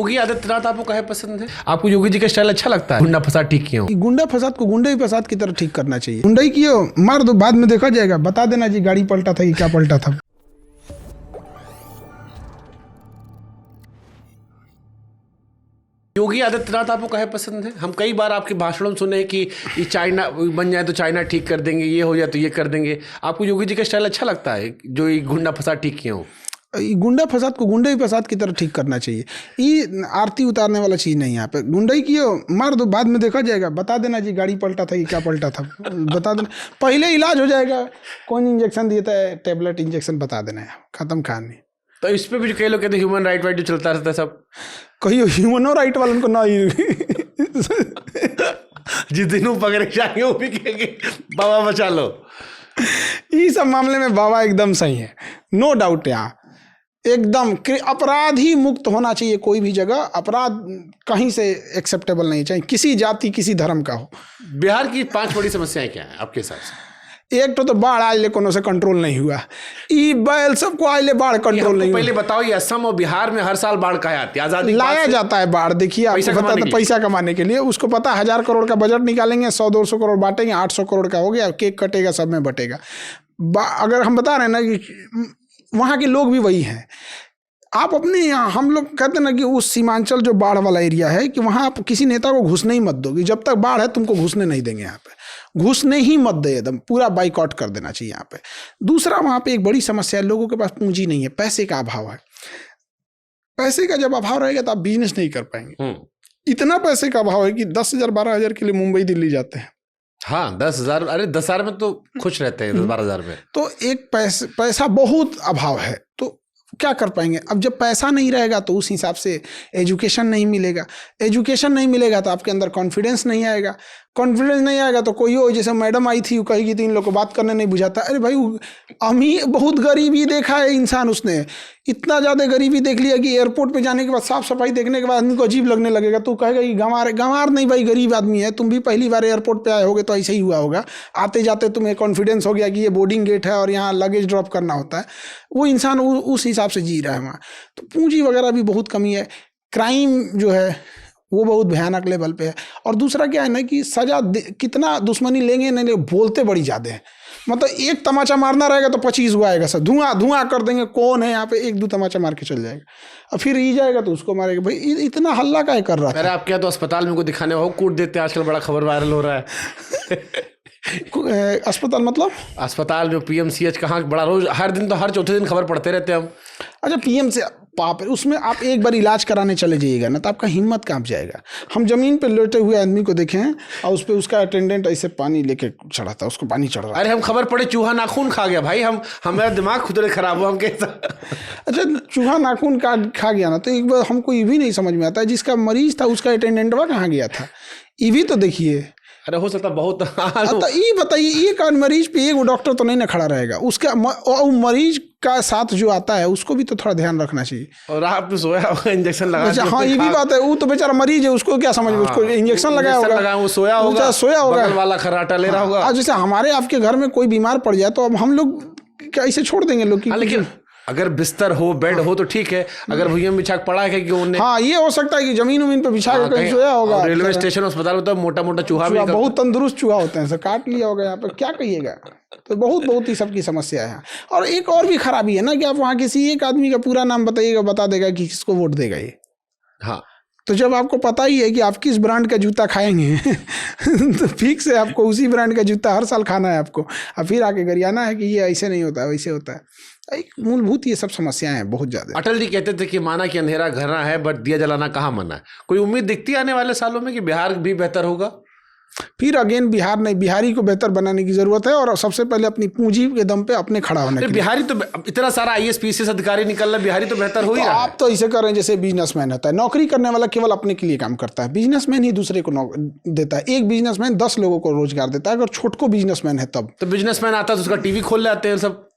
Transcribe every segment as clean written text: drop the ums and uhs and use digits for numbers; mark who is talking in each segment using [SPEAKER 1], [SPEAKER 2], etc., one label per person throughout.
[SPEAKER 1] योगी आदित्यनाथ आपको काहे पसंद है? आपको योगी जी का स्टाइल अच्छा लगता है? गुंडा फसाद ठीक किया हूँ।
[SPEAKER 2] गुंडा फसाद को गुंडे फसाद की तरह ठीक करना चाहिए। गुंडा ही किया मार दो, बाद में देखा जाएगा। बता देना जी गाड़ी पलटा था कि क्या पलटा था।
[SPEAKER 1] योगी आदित्यनाथ आपको काहे पसंद है? हम कई बार आपके भाषणों में सुने कि ये चाइना बन जाए तो चाइना ठीक कर देंगे, ये हो जाए तो ये कर देंगे। आपको योगी जी का स्टाइल अच्छा लगता है जो ये गुंडा फसाद ठीक किया हूँ?
[SPEAKER 2] गुंडा फसाद को गुंडे फसाद की तरह ठीक करना चाहिए। ये आरती उतारने वाला चीज़ नहीं है यहाँ पे। गुंडा ही किया मार दो, बाद में देखा जाएगा। बता देना जी गाड़ी पलटा था कि क्या पलटा था। बता देना, पहले इलाज हो जाएगा। कौन इंजेक्शन दिया था, टैबलेट इंजेक्शन बता देना है, खत्म कहानी।
[SPEAKER 1] तो इस पे भी कई लोग कहते हैं ह्यूमन राइट वाइट जो चलता रहता है सब।
[SPEAKER 2] कहियो ह्यूमन राइट वालों को ना ही
[SPEAKER 1] जिस दिन वो पकड़े जाएंगे वो भी कहेंगे बाबा बचा लो।
[SPEAKER 2] इस सब मामले में बाबा एकदम सही है, नो डाउट। यहाँ एकदम अपराधी मुक्त होना चाहिए। कोई भी जगह अपराध कहीं से एक्सेप्टेबल नहीं चाहिए, किसी जाति किसी धर्म का हो।
[SPEAKER 1] बिहार की 5 बड़ी समस्याएं क्या है आपके हिसाब से?
[SPEAKER 2] एक तो बाढ़ आज ले कोनो से कंट्रोल नहीं हुआ। ई बैल सबको आज ले बाढ़ कंट्रोल नहीं हुआ।
[SPEAKER 1] पहले बताओ, ये असम और बिहार में हर साल बाढ़ काहे आती है? आजादी
[SPEAKER 2] लाया जाता है बाढ़। देखिए आपको पता था, पैसा कमाने के लिए। उसको पता 1000 करोड़ का बजट निकालेंगे, 100-200 करोड़ बांटेंगे, 800 करोड़ का हो गया, केक कटेगा, सब में बटेगा। अगर हम बता रहे हैं ना कि वहाँ के लोग भी वही हैं। आप अपने यहाँ, हम लोग कहते हैं ना कि उस सीमांचल जो बाढ़ वाला एरिया है, कि वहाँ आप किसी नेता को घुसने ही मत दोगे। जब तक बाढ़ है तुमको घुसने नहीं देंगे। यहाँ पे घुसने ही मत दे, एकदम पूरा बाइकआउट कर देना चाहिए यहाँ पे। दूसरा, वहाँ पे एक बड़ी समस्या है, लोगों के पास पूंजी नहीं है, पैसे का अभाव है। पैसे का जब अभाव रहेगा तो आप बिजनेस नहीं कर पाएंगे। इतना पैसे का अभाव है कि 10,000 12,000 के लिए मुंबई दिल्ली जाते हैं।
[SPEAKER 1] हाँ, 10,000, अरे 10,000 में तो खुश रहते हैं, 10-12,000 में।
[SPEAKER 2] तो एक पैसा बहुत अभाव है, तो क्या कर पाएंगे? अब जब पैसा नहीं रहेगा तो उस हिसाब से एजुकेशन नहीं मिलेगा। एजुकेशन नहीं मिलेगा तो आपके अंदर कॉन्फिडेंस नहीं आएगा। कॉन्फिडेंस नहीं आएगा तो कोई हो, जैसे मैडम आई थी, वो कहेगी तो इन लोग को बात करने नहीं बुझाता। अरे भाई, अमीर बहुत गरीबी देखा है इंसान, उसने इतना ज़्यादा गरीबी देख लिया कि एयरपोर्ट पे जाने के बाद साफ सफाई देखने के बाद आदमी को अजीब लगने लगेगा। तो कहेगा कि गंवार नहीं भाई, गरीब आदमी है। तुम भी पहली बार एयरपोर्ट पे आए होगे तो ऐसे ही हुआ होगा। आते जाते तुम्हें कॉन्फिडेंस हो गया कि ये बोर्डिंग गेट है और यहाँ लगेज ड्रॉप करना होता है। वो इंसान उस हिसाब से जी रहा है वहाँ। तो पूंजी वगैरह भी बहुत कमी है। क्राइम जो है वो बहुत भयानक लेवल पे है। और दूसरा क्या है ना कि सजा कितना दुश्मनी लेंगे नहीं, बोलते बड़ी ज़्यादा है। मतलब एक तमाचा मारना रहेगा तो 25 गो आएगा, सब धुआं कर देंगे। कौन है यहाँ पे? 1-2 तमाचा मार के चल जाएगा, और फिर ई जाएगा तो उसको मारेगा। भाई इतना हल्ला काहे कर रहा है?
[SPEAKER 1] अरे आप क्या तो अस्पताल में को दिखाने हो कूट देते हैं, आजकल बड़ा खबर वायरल हो रहा है।
[SPEAKER 2] अस्पताल मतलब
[SPEAKER 1] अस्पताल जो PMCH कहाँ, बड़ा रोज हर दिन तो हर चौथे दिन खबर पढ़ते रहते हैं हम।
[SPEAKER 2] अच्छा, PM से पाप, उसमें आप एक बार इलाज कराने चले जाइएगा ना तो आपका हिम्मत कांप जाएगा। हम जमीन पे लेटे हुए आदमी को देखे हैं और उस पे उसका अटेंडेंट ऐसे पानी लेके चढ़ा था, उसको पानी चढ़ रहा।
[SPEAKER 1] अरे हम खबर पढ़े चूहा नाखून खा गया भाई, हमारा दिमाग खुद खराब हुआ, हम कैसा।
[SPEAKER 2] अच्छा, चूहा नाखून खा गया ना तो एक बार हमको ये भी नहीं समझ में आता है, जिसका मरीज था उसका अटेंडेंट वह कहाँ गया था? ये भी तो देखिए।
[SPEAKER 1] अरे हो सकता बहुत।
[SPEAKER 2] तो ये बताइए, एक मरीज पे एक डॉक्टर तो नहीं ना खड़ा रहेगा, उसका मरीज का साथ जो आता है उसको भी तो थोड़ा ध्यान रखना चाहिए।
[SPEAKER 1] और आपने सोया होगा, इंजेक्शन लगा।
[SPEAKER 2] अच्छा, हाँ ये भी बात है। वो तो बेचारा मरीज है, उसको क्या समझ में, उसको इंजेक्शन लगाया होगा,
[SPEAKER 1] वो सोया होगा, बगल वाला खर्राटा ले रहा होगा।
[SPEAKER 2] जैसे हमारे आपके घर में कोई बीमार पड़ जाए तो अब हम लोग क्या ऐसे छोड़ देंगे लोग?
[SPEAKER 1] लेकिन अगर बिस्तर हो, बेड हो तो ठीक है। अगर भुइयां बिछा के पड़ा है कि उन्होंने,
[SPEAKER 2] हाँ ये हो सकता है कि जमीन उमीन पे बिछा के कहीं सोया होगा।
[SPEAKER 1] रेलवे स्टेशन अस्पताल में तो मोटा मोटा चूहा भी,
[SPEAKER 2] बहुत तंदुरुस्त चूहा होते हैं, सर काट लिया होगा यहाँ पे, क्या कहिएगा। तो बहुत ही सबकी समस्या है। और एक और भी खराबी है ना कि आप वहाँ किसी एक आदमी का पूरा नाम बताइएगा, बता देगा कि किसको वोट देगा ये।
[SPEAKER 1] हाँ,
[SPEAKER 2] तो जब आपको पता ही है कि आप किस ब्रांड का जूता खाएंगे तो फिक्स है आपको उसी ब्रांड का जूता हर साल खाना है आपको, और फिर आके गरियाना है कि ये ऐसे नहीं होता है, वैसे होता है। एक मूलभूत ये सब समस्याएं हैं बहुत ज़्यादा।
[SPEAKER 1] अटल जी कहते थे कि माना कि अंधेरा घरना है बट दिया जलाना कहाँ मना है। कोई उम्मीद दिखती है आने वाले सालों में कि बिहार भी बेहतर होगा?
[SPEAKER 2] फिर अगेन बिहार नहीं, बिहारी को बेहतर बनाने की जरूरत है। और सबसे पहले अपनी पूंजी के दम पे अपने खड़ा होने के लिए।
[SPEAKER 1] बिहारी तो इतना सारा IAS PCS अधिकारी निकल रहा है, बिहारी तो बेहतर हो ही रहा है।
[SPEAKER 2] आप तो ऐसे कर रहे हैं जैसे बिजनेसमैन होता है, नौकरी करने वाला केवल अपने के लिए काम करता है, बिजनेसमैन ही दूसरे को देता है। एक बिजनेसमैन 10 लोगों को रोजगार देता है, अगर छोटको बिजनेसमैन है तब।
[SPEAKER 1] तो बिजनेसमैन आता है तो उसका TV खोल लेते हैं सब।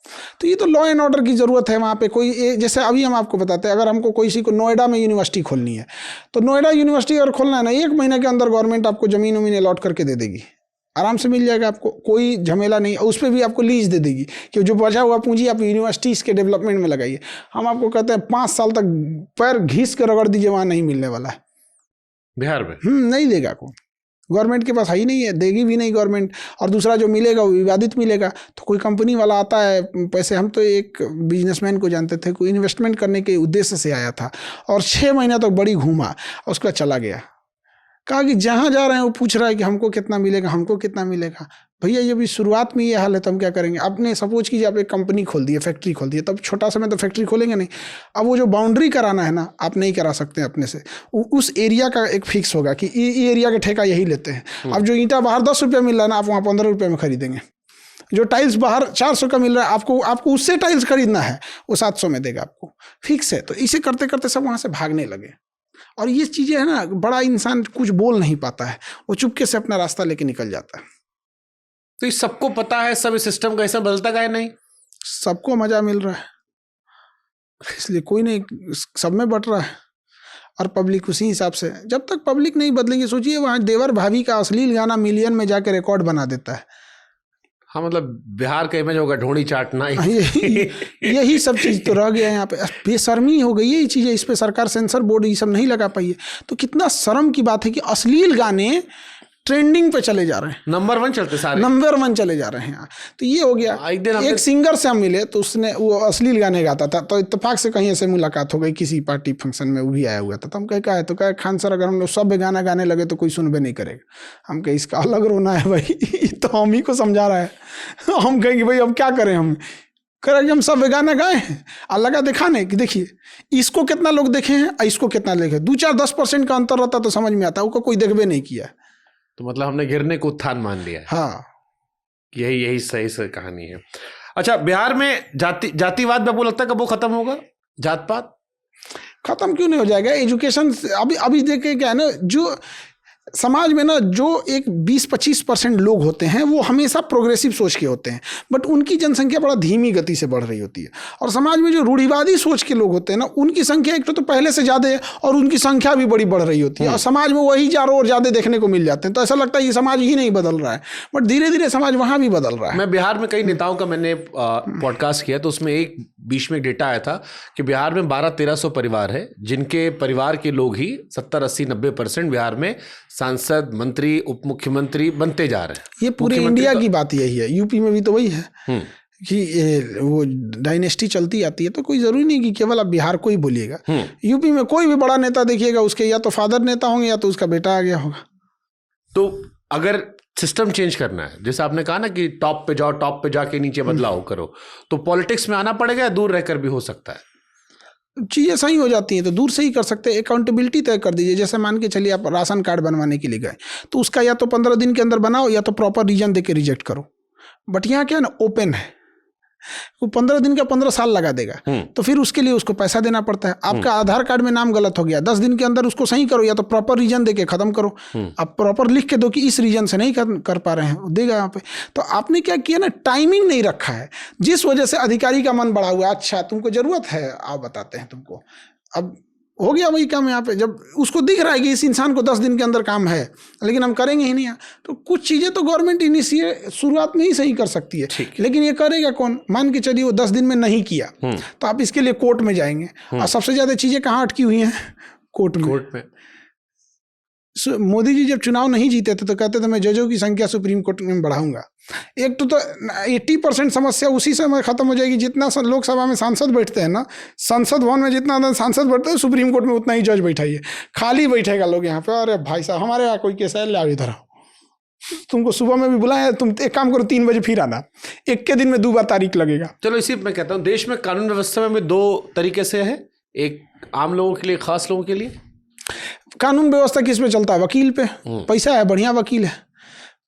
[SPEAKER 2] तो ये तो लॉ एंड ऑर्डर की ज़रूरत है वहाँ पे। कोई जैसे अभी हम आपको बताते हैं, अगर हमको किसी को नोएडा में यूनिवर्सिटी खोलनी है तो नोएडा यूनिवर्सिटी अगर खोलना है ना, 1 महीने के अंदर गवर्नमेंट आपको ज़मीन उमीन अलॉट करके दे देगी। आराम से मिल जाएगा आपको, कोई झमेला नहीं। उस पर भी आपको लीज दे देगी कि जो बचा हुआ पूंजी आप यूनिवर्सिटीज़ के डेवलपमेंट में लगाइए। हम आपको कहते हैं 5 साल तक पैर घिस के रगड़ दीजिए, वहाँ नहीं मिलने वाला है
[SPEAKER 1] बिहार में।
[SPEAKER 2] नहीं देगा कोई, गवर्नमेंट के पास है ही नहीं है, देगी भी नहीं गवर्नमेंट। और दूसरा जो मिलेगा वो विवादित मिलेगा। तो कोई कंपनी वाला आता है पैसे, हम तो एक बिजनेसमैन को जानते थे, कोई इन्वेस्टमेंट करने के उद्देश्य से आया था और 6 महीना तक बड़ी घूमा और उसका चला गया। कहा कि जहाँ जा रहे हैं वो पूछ रहा है कि हमको कितना मिलेगा, हमको कितना मिलेगा। भैया ये भी शुरुआत में ये हाल है तो हम क्या करेंगे। आपने सपोज कीजिए आप एक कंपनी खोल दी है, फैक्ट्री खोल दी है, तब छोटा सा में तो फैक्ट्री खोलेंगे नहीं। अब वो जो बाउंड्री कराना है ना, आप नहीं करा सकते अपने से। उस एरिया का एक फिक्स होगा कि ये एरिया का ठेका यही लेते हैं। अब जो ईंटा बाहर 10 रुपये मिल रहा है ना, आप वहाँ 15 रुपये में खरीदेंगे। जो टाइल्स बाहर 400 का मिल रहा है, आपको उससे टाइल्स खरीदना है, वो 700 में देगा आपको, फिक्स है। तो इसे करते करते सब वहाँ से भागने लगे। और ये चीज़ें है ना, बड़ा इंसान कुछ बोल नहीं पाता है, वो चुपके से अपना रास्ता लेके निकल जाता है।
[SPEAKER 1] तो इस सबको पता है, सब इस सिस्टम का हिस्सा बदलता का है नहीं,
[SPEAKER 2] सबको मजा मिल रहा है, इसलिए कोई नहीं, सब में बट रहा है। और पब्लिक उसी हिसाब से, जब तक पब्लिक नहीं बदलेंगे, सोचिए वहाँ देवर भाभी का अश्लील गाना मिलियन में जाके रिकॉर्ड बना देता है।
[SPEAKER 1] हाँ, मतलब बिहार का इमेज होगा ढोंडी चाटना।
[SPEAKER 2] यही सब चीज़ तो रह गया है यहाँ पे, बेशर्मी हो गई है ये चीज़ें। इस पे सरकार सेंसर बोर्ड ये सब नहीं लगा पाई है। तो कितना शर्म की बात है कि अश्लील गाने ट्रेंडिंग पे चले जा रहे हैं,
[SPEAKER 1] नंबर 1 चलते सारे,
[SPEAKER 2] नंबर 1 चले जा रहे हैं। तो ये हो गया। एक सिंगर से हम मिले तो उसने वो अश्लील गाने गाता था, तो इत्तेफाक से कहीं ऐसे मुलाकात हो गई किसी पार्टी फंक्शन में, वो भी आया हुआ था। तो हम कहे क्या है, तो कहे खान सर अगर हम लोग सब गाना गाने लगे तो कोई सुनबे नहीं करेगा। हम कहे इसका अलग रोना है भाई, तो हम ही को समझा रहा है। हम कहेंगे भाई अब क्या करें, हम करेंगे हम सब गाना गाए हैं और लगा दिखाने कि देखिए इसको कितना लोग देखे हैं, इसको कितना देखे। 2-4-10% का अंतर रहता तो समझ में आता, उसको कोई देखबे नहीं किया।
[SPEAKER 1] तो मतलब हमने गिरने को उत्थान मान लिया है।
[SPEAKER 2] हाँ,
[SPEAKER 1] यही सही कहानी है। अच्छा, बिहार में जातिवाद में आपको लगता है कब वो खत्म होगा? जात पात
[SPEAKER 2] खत्म क्यों नहीं हो जाएगा? एजुकेशन अभी देखे क्या है ना, जो समाज में ना जो एक 20-25% लोग होते हैं वो हमेशा प्रोग्रेसिव सोच के होते हैं, बट उनकी जनसंख्या बड़ा धीमी गति से बढ़ रही होती है। और समाज में जो रूढ़िवादी सोच के लोग होते हैं ना, उनकी संख्या एक तो पहले से ज़्यादा है और उनकी संख्या भी बड़ी बढ़ रही होती है। और समाज में वही चारों ओर ज़्यादा देखने को मिल जाते हैं। तो ऐसा लगता है ये समाज ही नहीं बदल रहा है, बट धीरे धीरे समाज वहाँ भी बदल रहा है।
[SPEAKER 1] मैं बिहार में कई नेताओं का मैंने पॉडकास्ट किया, तो उसमें एक बीच में डेटा आया था कि बिहार में 1200-1300 परिवार है जिनके परिवार के लोग ही 70-80-90% बिहार में सांसद, मंत्री, उप मुख्यमंत्री बनते जा रहे हैं।
[SPEAKER 2] ये पूरे इंडिया की बात यही है। यूपी में भी तो वही है कि वो डायनेस्टी चलती आती है। तो कोई जरूरी नहीं कि केवल आप बिहार को ही बोलिएगा। यूपी में कोई भी बड़ा नेता देखिएगा, उसके या तो फादर नेता होंगे या तो उसका बेटा आ गया होगा।
[SPEAKER 1] तो अगर सिस्टम चेंज करना है, जैसे आपने कहा ना कि टॉप पे जाओ, टॉप पे जाके नीचे बदलाव करो, तो पॉलिटिक्स में आना पड़ेगा या दूर रहकर भी हो सकता है?
[SPEAKER 2] चीज़ें सही हो जाती हैं तो दूर से ही कर सकते हैं। अकाउंटेबिलिटी तय कर दीजिए। जैसे मान के चलिए आप राशन कार्ड बनवाने के लिए गए, तो उसका या तो 15 दिन के अंदर बनाओ या तो प्रॉपर रीजन दे के रिजेक्ट करो। बट यहाँ क्या है ना, ओपन है, वो 15 दिन का 15 साल लगा देगा। तो फिर उसके लिए उसको पैसा देना पड़ता है। आपका आधार कार्ड में नाम गलत हो गया, 10 दिन के अंदर उसको सही करो या तो प्रॉपर रीजन देके खत्म करो। आप प्रॉपर लिख के दो कि इस रीजन से नहीं कर पा रहे हैं, देगा यहाँ पे। तो आपने क्या किया ना, टाइमिंग नहीं रखा है, जिस वजह से अधिकारी का मन बढ़ा हुआ है। अच्छा तुमको जरूरत है, आप बताते हैं तुमको। अब हो गया वही काम यहाँ पे। जब उसको दिख रहा है कि इस इंसान को 10 दिन के अंदर काम है, लेकिन हम करेंगे ही नहीं। तो कुछ चीज़ें तो गवर्नमेंट इनिशिएट शुरुआत में ही सही कर सकती है, लेकिन ये करेगा कौन? मान के चलिए वो 10 दिन में नहीं किया, तो आप इसके लिए कोर्ट में जाएंगे। और सबसे ज़्यादा चीज़ें कहाँ अटकी हुई हैं? कोर्ट में। मोदी जी जब चुनाव नहीं जीते थे तो कहते थे मैं जजों की संख्या सुप्रीम कोर्ट में बढ़ाऊंगा। एक तो 80% समस्या उसी समय खत्म हो जाएगी। जितना लोकसभा में सांसद बैठते हैं ना, संसद भवन में जितना सांसद बैठते हैं, सुप्रीम कोर्ट में उतना ही जज बैठाइए। खाली बैठेगा लोग यहाँ पे। अरे भाई साहब, हमारे यहाँ कोई केस है, ले आओ इधर आओ। तुमको सुबह में भी बुलाया, तुम एक काम करो 3 बजे फिर आना। एक के दिन में 2 बार तारीख लगेगा।
[SPEAKER 1] चलो इसी मैं कहता हूँ, देश में कानून व्यवस्था में 2 तरीके से है, एक आम लोगों के लिए, खास लोगों के लिए।
[SPEAKER 2] कानून व्यवस्था किस पे चलता है? वकील पे। पैसा है, बढ़िया वकील है।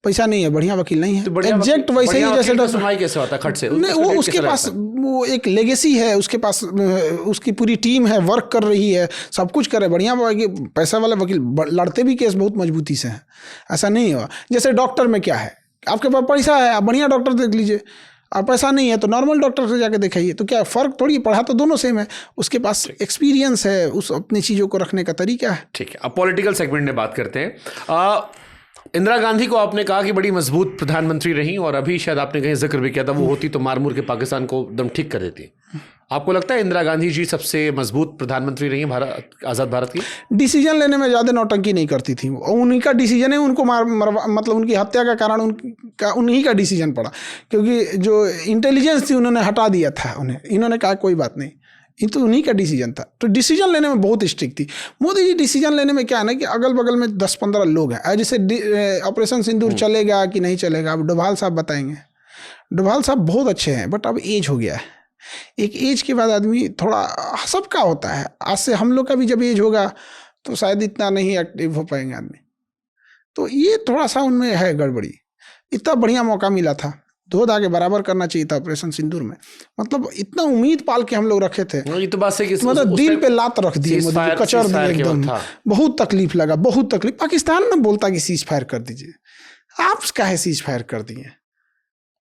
[SPEAKER 2] पैसा नहीं है, बढ़िया वकील नहीं है।
[SPEAKER 1] तो
[SPEAKER 2] एग्जैक्ट वैसे ही जैसे
[SPEAKER 1] सुनवाई कैसे होता है खट से?
[SPEAKER 2] नहीं, वो उसके पास वो एक लेगेसी है, उसके पास उसकी पूरी टीम है, वर्क कर रही है, सब कुछ करे। बढ़िया पैसा वाले वकील लड़ते भी केस बहुत मजबूती से हैं। ऐसा नहीं हुआ। जैसे डॉक्टर में क्या है, आपके पास पैसा है, आप बढ़िया डॉक्टर देख लीजिए। और पैसा नहीं है तो नॉर्मल डॉक्टर से जाके दिखाइए। तो क्या फ़र्क थोड़ी, पढ़ा तो दोनों सेम है। उसके पास एक्सपीरियंस है, उस अपनी चीज़ों को रखने का तरीका है।
[SPEAKER 1] ठीक है, अब पॉलिटिकल सेगमेंट में बात करते हैं। इंदिरा गांधी को आपने कहा कि बड़ी मजबूत प्रधानमंत्री रही, और अभी शायद आपने कहीं जिक्र भी किया था, वो होती तो मार मुर के पाकिस्तान को एकदम ठीक कर देती। आपको लगता है इंदिरा गांधी जी सबसे मजबूत प्रधानमंत्री रही भारत, आज़ाद भारत की?
[SPEAKER 2] डिसीजन लेने में ज़्यादा नौटंकी नहीं करती थी, उन्हीं का डिसीजन है, उनको मतलब उनकी हत्या का कारण उन्हीं का डिसीजन पड़ा, क्योंकि जो इंटेलिजेंस थी उन्होंने हटा दिया था उन्हें, इन्होंने कहा कोई बात नहीं, ये तो उन्हीं का डिसीजन था। तो डिसीजन लेने में बहुत स्ट्रिक्ट थी मोदी जी। डिसीजन लेने में क्या है ना कि अगल बगल में 10-15 लोग हैं, जैसे ऑपरेशन सिंदूर चलेगा कि नहीं चलेगा, अब डोभाल साहब बताएंगे। डोभाल साहब बहुत अच्छे हैं, बट अब एज हो गया है, एक एज के बाद आदमी थोड़ा, सबका होता है, आज से हम लोग का भी जब एज होगा तो शायद इतना नहीं एक्टिव हो पाएंगे आदमी, तो ये थोड़ा सा उनमें है गड़बड़ी। इतना बढ़िया मौका मिला था, दो धागे बराबर करना चाहिए था ऑपरेशन सिंदूर में, मतलब इतना उम्मीद पाल के हम लोग रखे थे,
[SPEAKER 1] ये तो बात है कि
[SPEAKER 2] मतलब दिल पे लात रख दिए मोदी, कचर दिए एकदम, बहुत तकलीफ लगा, बहुत तकलीफ। पाकिस्तान में बोलता कि सीज फायर कर दीजिए, आप काहे सीज फायर कर दिए?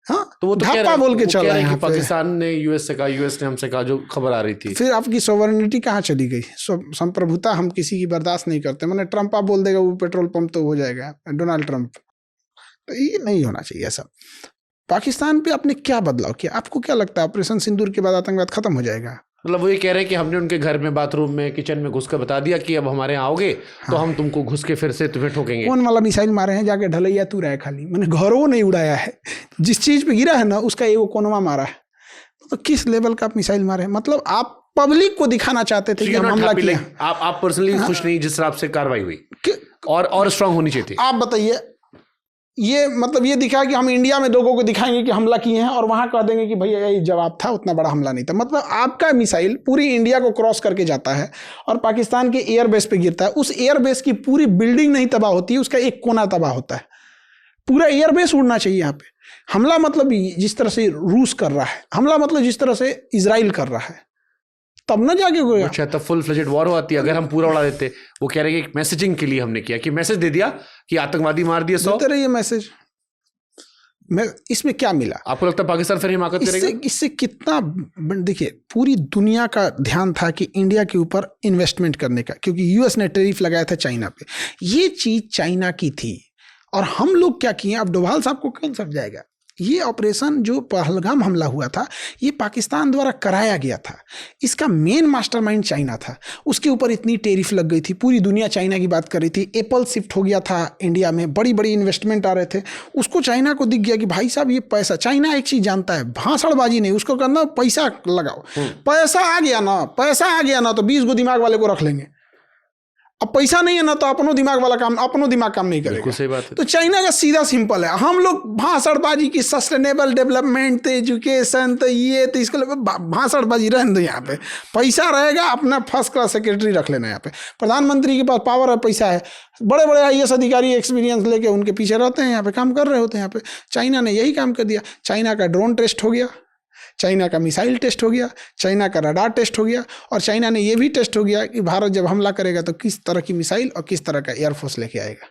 [SPEAKER 2] हाँ,
[SPEAKER 1] तो वो तो
[SPEAKER 2] ढापा बोल के चल रहे हैं।
[SPEAKER 1] पाकिस्तान ने यूएस से कहा, यूएस ने हमसे कहा, जो खबर आ रही थी।
[SPEAKER 2] फिर आपकी सॉवरेनिटी कहाँ चली गई? संप्रभुता हम किसी की बर्दाश्त नहीं करते। मैंने ट्रम्प आप बोल देगा वो पेट्रोल पंप तो हो जाएगा, डोनाल्ड ट्रम्प, तो ये नहीं होना चाहिए ऐसा। पाकिस्तान पे आपने क्या बदलाव किया? आपको क्या लगता है ऑपरेशन सिंदूर के बाद आतंकवाद खत्म हो जाएगा?
[SPEAKER 1] मतलब वो ये कह रहे हैं कि हमने उनके घर में, बाथरूम में, किचन में घुस कर बता दिया कि अब हमारे यहाँ आओगे तो हम तुमको घुस के फिर से तुम्हें ठोकेंगे।
[SPEAKER 2] कौन वाला मिसाइल मारे हैं? जाके ढलैया तू रहा है खाली, मैंने घरों नहीं उड़ाया है, जिस चीज पे गिरा है ना उसका एगो कोनवा मारा है। तो किस लेवल का आप मिसाइल मारे हैं? मतलब आप पब्लिक को दिखाना चाहते थे कि हम हमला किया।
[SPEAKER 1] आप पर्सनली खुश नहीं जिस तरह से कार्रवाई हुई, और स्ट्रांग होनी चाहिए थी?
[SPEAKER 2] आप बताइए, ये मतलब ये दिखा कि हम इंडिया में लोगों को दिखाएंगे कि हमला किए हैं, और वहां कह देंगे कि भैया यही जवाब था, उतना बड़ा हमला नहीं था। मतलब आपका मिसाइल पूरी इंडिया को क्रॉस करके जाता है और पाकिस्तान के एयरबेस पे गिरता है। उस एयरबेस की पूरी बिल्डिंग नहीं तबाह होती है, उसका एक कोना तबाह होता है। पूरा एयरबेस उड़ना चाहिए यहाँ पे। हमला मतलब जिस तरह से रूस कर रहा है, हमला मतलब जिस तरह से इजराइल कर रहा है, तब ना जाके कोई
[SPEAKER 1] अच्छा तब फुल फ्लेजेड वॉर होती है। अगर हम पूरा उड़ा देते, वो कह रहे हैं कि मैसेजिंग के लिए हमने किया, कि मैसेज दे दिया कि आतंकवादी मार दिए 100,
[SPEAKER 2] देते रहिए मैसेज। मैं इसमें क्या मिला?
[SPEAKER 1] आपको लगता है पाकिस्तान फिर हिमाकत करेगा?
[SPEAKER 2] इससे कितना, देखिए पूरी दुनिया का ध्यान था कि इंडिया के ऊपर इन्वेस्टमेंट करने का, क्योंकि यूएस ने टैरिफ लगाया था चाइना पे। ये चीज चाइना की थी और हम लोग क्या किए? अब डोभाल साहब को कौन समझाएगा? ये ऑपरेशन जो पहलगाम हमला हुआ था, ये पाकिस्तान द्वारा कराया गया था। इसका मेन मास्टरमाइंड चाइना था। उसके ऊपर इतनी टैरिफ लग गई थी, पूरी दुनिया चाइना की बात कर रही थी। एप्पल शिफ्ट हो गया था इंडिया में, बड़ी बड़ी इन्वेस्टमेंट आ रहे थे। उसको चाइना को दिख गया कि भाई साहब ये पैसा, चाइना एक चीज़ जानता है, भाषणबाजी नहीं, उसको करना पैसा लगाओ। पैसा आ गया ना तो 20 गो दिमाग वाले को रख लेंगे। अब पैसा नहीं है ना तो अपनो दिमाग काम नहीं करेगा।
[SPEAKER 1] सही बात है।
[SPEAKER 2] तो चाइना का सीधा सिंपल है, हम लोग भाषणबाजी की, सस्टेनेबल डेवलपमेंट, तो एजुकेशन, तो ये तो इसके लिए भाषणबाजी रहने दो। यहाँ पे पैसा रहेगा, अपना फर्स्ट क्लास सेक्रेटरी रख लेना। यहाँ पे प्रधानमंत्री के पास पावर है, पैसा है, बड़े बड़े IAS अधिकारी एक्सपीरियंस लेके उनके पीछे रहते हैं, यहाँ पे काम कर रहे होते हैं। यहाँ पे चाइना ने यही काम कर दिया। चाइना का ड्रोन टेस्ट हो गया, चाइना का मिसाइल टेस्ट हो गया, चाइना का रडार टेस्ट हो गया, और चाइना ने यह भी टेस्ट हो गया कि भारत जब हमला करेगा तो किस तरह की मिसाइल और किस तरह का एयरफोर्स लेके आएगा।